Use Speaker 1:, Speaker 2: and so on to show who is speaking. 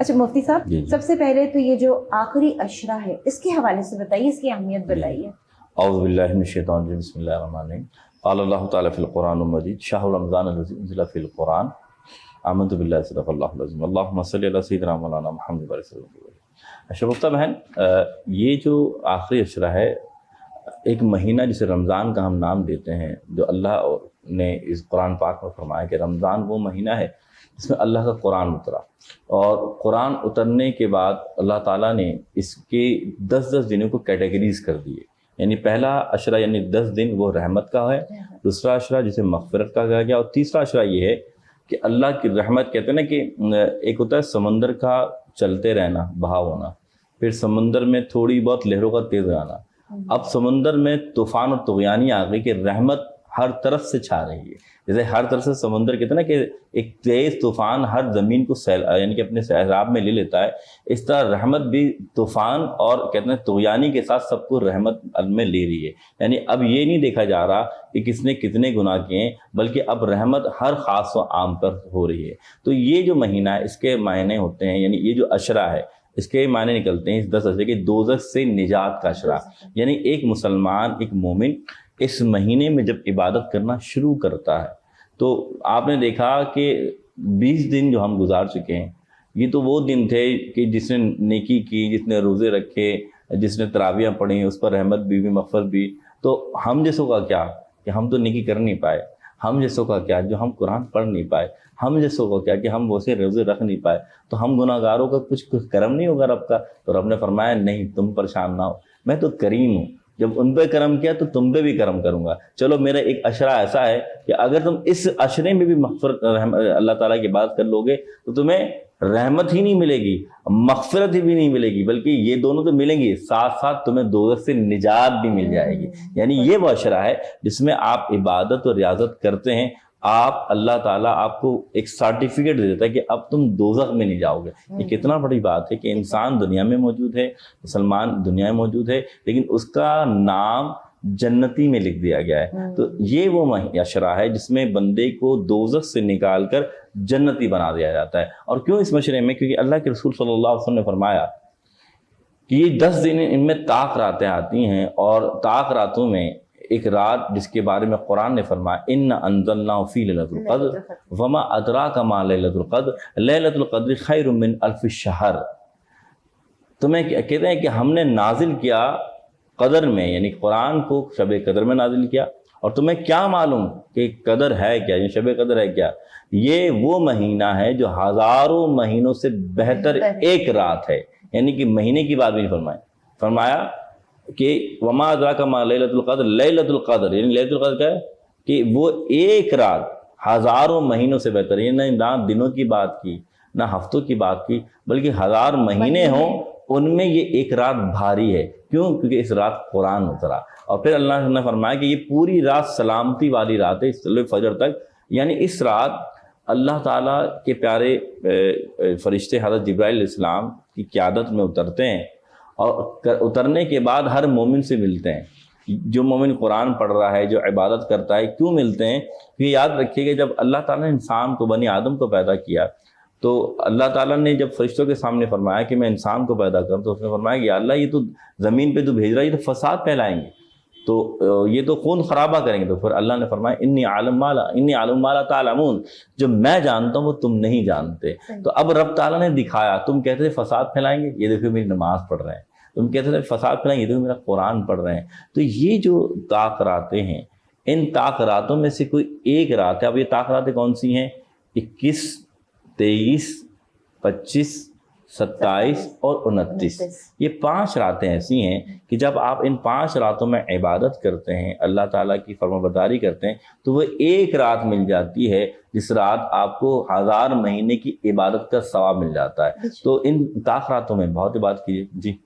Speaker 1: اچھا مفتی صاحب،
Speaker 2: جی
Speaker 1: سب سے پہلے تو یہ جو آخری عشرہ ہے اس کے حوالے سے بتائیے، اس کی اہمیت بتائیے۔
Speaker 2: اعوذ باللہ من الشیطان الرجیم، بسم اللہ الرحمن الرحیم۔ قال اللہ تعالیٰ فی القرآن المجید شہر رمضان الذی انزل فی القرآن آمنت باللہ صدق اللہ العظیم اللہم صلی علی سیدنا مولانا محمد وسلم۔ شگفتہ بہن، یہ جو آخری عشرہ ہے، ایک مہینہ جسے رمضان کا ہم نام دیتے ہیں، جو اللہ نے اس قرآن پاک میں فرمایا کہ رمضان وہ مہینہ ہے جس میں اللہ کا قرآن اترا، اور قرآن اترنے کے بعد اللہ تعالیٰ نے اس کے 10 دنوں کو کیٹیگریز کر دیے۔ یعنی پہلا عشرہ یعنی 10 دن وہ رحمت کا ہے، دوسرا عشرہ جسے مغفرت کا کہا گیا، اور تیسرا عشرہ یہ ہے کہ اللہ کی رحمت، کہتے ہیں نا کہ ایک ہوتا ہے سمندر کا چلتے رہنا، بہاؤ ہونا، پھر سمندر میں تھوڑی بہت لہروں کا تیز آنا، اب سمندر میں طوفان اور طغیانی آ گئی کہ رحمت ہر طرف سے چھا رہی ہے۔ جیسے ہر طرف سے سمندر کہتے ہیں نا کہ ایک تیز طوفان ہر زمین کو یعنی کہ اپنے سیراب میں لے لیتا ہے، اس طرح رحمت بھی طوفان اور کہتے ہیں طغیانی کے ساتھ سب کو رحمت میں لے رہی ہے۔ یعنی اب یہ نہیں دیکھا جا رہا کہ کس نے کتنے گناہ کیے ہیں، بلکہ اب رحمت ہر خاص و عام پر ہو رہی ہے۔ تو یہ جو مہینہ ہے اس کے معنی ہوتے ہیں، یعنی یہ جو عشرہ ہے اس کے معنی نکلتے ہیں اس 10 عشرے کے، دوزخ سے نجات کا عشرہ۔ یعنی ایک مسلمان، ایک مومن اس مہینے میں جب عبادت کرنا شروع کرتا ہے تو آپ نے دیکھا کہ 20 دن جو ہم گزار چکے ہیں، یہ تو وہ دن تھے کہ جس نے نیکی کی، جس نے روزے رکھے، جس نے تراویحیں پڑھی، اس پر رحمت بھی مغفرت بھی۔ تو ہم جیسوں کا کیا کہ ہم تو نیکی کر نہیں پائے، ہم جیسوں کا کیا جو ہم قرآن پڑھ نہیں پائے، ہم جیسوں کا کیا کہ ہم ویسے روزے رکھ نہیں پائے، تو ہم گناہ گاروں کا کچھ کرم نہیں ہوگا رب کا؟ تو رب نے فرمایا نہیں، تم پریشان نہ ہو، میں تو کریم ہوں، جب ان پہ کرم کیا تو تم پہ بھی کرم کروں گا۔ چلو میرا ایک عشرہ ایسا ہے کہ اگر تم اس عشرے میں بھی مغفرت اللہ تعالیٰ کی بات کر لو گے تو تمہیں رحمت ہی نہیں ملے گی، مغفرت ہی بھی نہیں ملے گی، بلکہ یہ دونوں تو ملیں گی، ساتھ ساتھ تمہیں دوزخ سے نجات بھی مل جائے گی۔ یعنی یہ وہ عشرہ ہے جس میں آپ عبادت اور ریاضت کرتے ہیں، آپ اللہ تعالیٰ آپ کو ایک سرٹیفکیٹ دے دیتا ہے کہ اب تم دوزخ میں نہیں جاؤ گے۔ یہ کتنا بڑی بات ہے کہ انسان دنیا میں موجود ہے، مسلمان دنیا میں موجود ہے، لیکن اس کا نام جنتی میں لکھ دیا گیا ہے۔ تو یہ وہ عشرہ ہے جس میں بندے کو دوزخ سے نکال کر جنتی بنا دیا جاتا ہے۔ اور کیوں اس مشرے میں؟ کیونکہ اللہ کے رسول صلی اللہ علیہ وسلم نے فرمایا کہ یہ 10 دن ان میں طاق راتیں آتی ہیں، اور طاق راتوں میں ایک رات جس کے بارے میں قرآن نے فرمایا اِنَّا أَنزَلْنَاهُ فِي لَيْلَةِ الْقَدْرِ وَمَا أَدْرَاكَ مَا لَيْلَةُ الْقَدْرِ لَيْلَةُ الْقَدْرِ خَيْرٌ مِّنْ أَلْفِ الشَّهْرِ۔ تمہیں کہتے ہیں کہ ہم نے نازل کیا قدر میں، یعنی قرآن کو شب قدر میں نازل کیا، اور تمہیں کیا معلوم کہ قدر ہے کیا، یہ شب قدر ہے کیا؟ یہ وہ مہینہ ہے جو ہزاروں مہینوں سے بہتر ایک رات ہے۔ یعنی کہ مہینے کی بات بھی نہیں فرمایا کہ وما ادراک ما لیلۃ القدر، لیلۃ القدر یعنی لیلۃ القدر کیا ہے کہ وہ ایک رات ہزاروں مہینوں سے بہتر ہے۔ نہ دنوں کی بات کی، نہ ہفتوں کی بات کی، بلکہ 1000 مہینے ہوں ان میں یہ ایک رات بھاری ہے۔ کیوں؟ کیونکہ اس رات قرآن اترا۔ اور پھر اللہ نے فرمایا کہ یہ پوری رات سلامتی والی رات ہے طلوع فجر تک۔ یعنی اس رات اللہ تعالیٰ کے پیارے فرشتے حضرت جبرائیل علیہ السلام کی قیادت میں اترتے ہیں، اور اترنے کے بعد ہر مومن سے ملتے ہیں۔ جو مومن قرآن پڑھ رہا ہے، جو عبادت کرتا ہے، کیوں ملتے ہیں؟ یہ یاد رکھیے کہ جب اللہ تعالیٰ نے انسان کو، بنی آدم کو پیدا کیا، تو اللہ تعالیٰ نے جب فرشتوں کے سامنے فرمایا کہ میں انسان کو پیدا کروں، تو اس نے فرمایا کہ یا اللہ یہ تو زمین پہ تو بھیج رہا ہے، یہ تو فساد پھیلائیں گے، تو یہ تو خون خرابہ کریں گے۔ تو پھر اللہ نے فرمایا انی عالم ما لا تعلمون، جو میں جانتا ہوں وہ تم نہیں جانتے۔ تو اب رب تعالیٰ نے دکھایا، تم کہتے تھے فساد پھیلائیں گے، یہ دیکھو میری نماز پڑھ رہے ہیں، تم کہتے تھے فساد پھیلائیں گے، یہ دیکھو میرا قرآن پڑھ رہے ہیں۔ تو یہ جو طاق راتیں ہیں، ان طاق راتوں میں سے کوئی ایک رات ہے۔ اب یہ طاق راتیں کون سی ہیں؟ 21، 23، 25، 27 اور 29۔ یہ 5 راتیں ایسی ہیں کہ جب آپ ان 5 راتوں میں عبادت کرتے ہیں، اللہ تعالیٰ کی فرمانبرداری کرتے ہیں، تو وہ ایک رات مل جاتی ہے جس رات آپ کو 1000 مہینے کی عبادت کا ثواب مل جاتا ہے۔ تو ان طاق راتوں میں بہت عبادت کیجیے۔ جی